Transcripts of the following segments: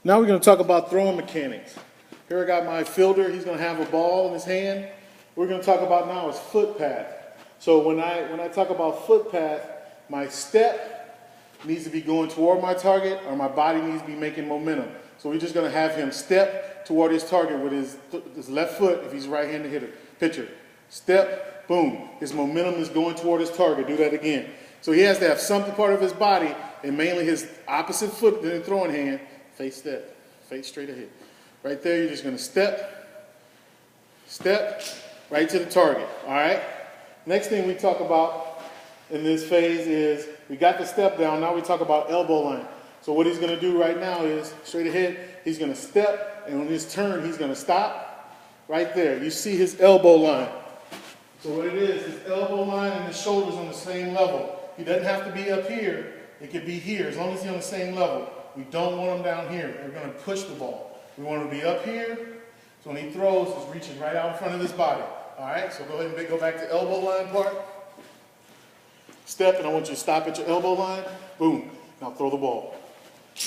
Now we're going to talk about throwing mechanics. Here I got my fielder. He's going to have a ball in his hand. What we're going to talk about now is foot path. So when I talk about foot path, my step needs to be going toward my target, or my body needs to be making momentum. So we're just going to have him step toward his target with his left foot if he's a right-handed hitter. Pitcher. Step, boom. His momentum is going toward his target. Do that again. So he has to have some part of his body, and mainly his opposite foot than the throwing hand, face step, face straight ahead. Right there, you're just going to step, right to the target. All right? Next thing we talk about in this phase is we got the step down. Now we talk about elbow line. So what he's going to do right now is straight ahead. He's going to step, and on his turn, he's going to stop right there. You see his elbow line. So what it is, his elbow line and his shoulders on the same level. He doesn't have to be up here. It could be here, as long as he's on the same level. We don't want him down here. We're going to push the ball. We want him to be up here. So when he throws, he's reaching right out in front of his body. All right, so go ahead and go back to elbow line part. Step, and I want you to stop at your elbow line. Boom. Now throw the ball.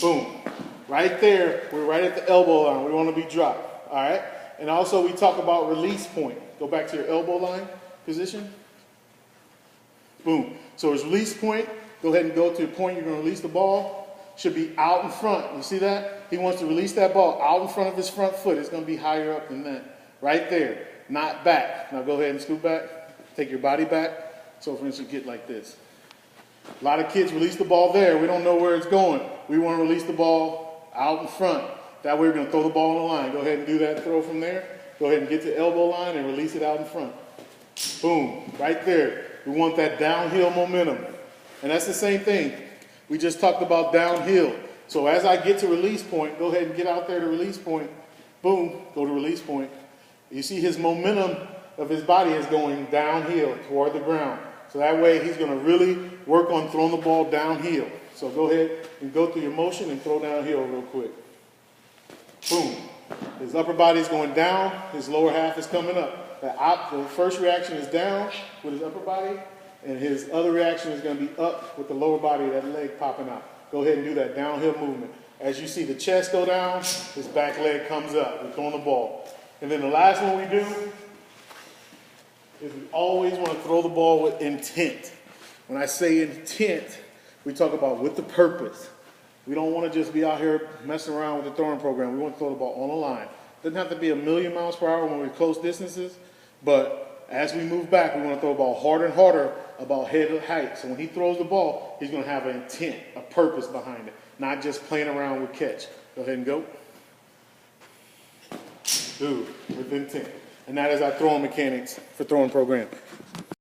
Boom. Right there, we're right at the elbow line. We want to be dropped. All right? And also we talk about release point. Go back to your elbow line position. Boom. So his release point, go ahead and go to the point you're going to release the ball. Should be out in front. You see that? He wants to release that ball out in front of his front foot. It's going to be higher up than that. Right there. Not back. Now go ahead and scoot back. Take your body back. So for instance, get like this. A lot of kids release the ball there. We don't know where it's going. We want to release the ball out in front. That way we're going to throw the ball on the line. Go ahead and do that throw from there. Go ahead and get to elbow line and release it out in front. Boom. Right there. We want that downhill momentum. And that's the same thing. We just talked about downhill. So as I get to release point, go ahead and get out there to release point. Boom. Go to release point. You see his momentum of his body is going downhill toward the ground. So that way he's going to really work on throwing the ball downhill. So go ahead and go through your motion and throw downhill real quick. Boom. His upper body is going down. His lower half is coming up. The first reaction is down with his upper body, and his other reaction is going to be up with the lower body, that leg popping out. Go ahead and do that downhill movement. As you see the chest go down, his back leg comes up. We're throwing the ball. And then the last one we do is we always want to throw the ball with intent. When I say intent, we talk about with the purpose. We don't want to just be out here messing around with the throwing program. We want to throw the ball on the line. It doesn't have to be a million miles per hour when we're close distances, but as we move back, we want to throw the ball harder and harder about head height. So when he throws the ball, he's going to have an intent, a purpose behind it, not just playing around with catch. Go ahead and go. Dude, with intent. And that is our throwing mechanics for throwing program.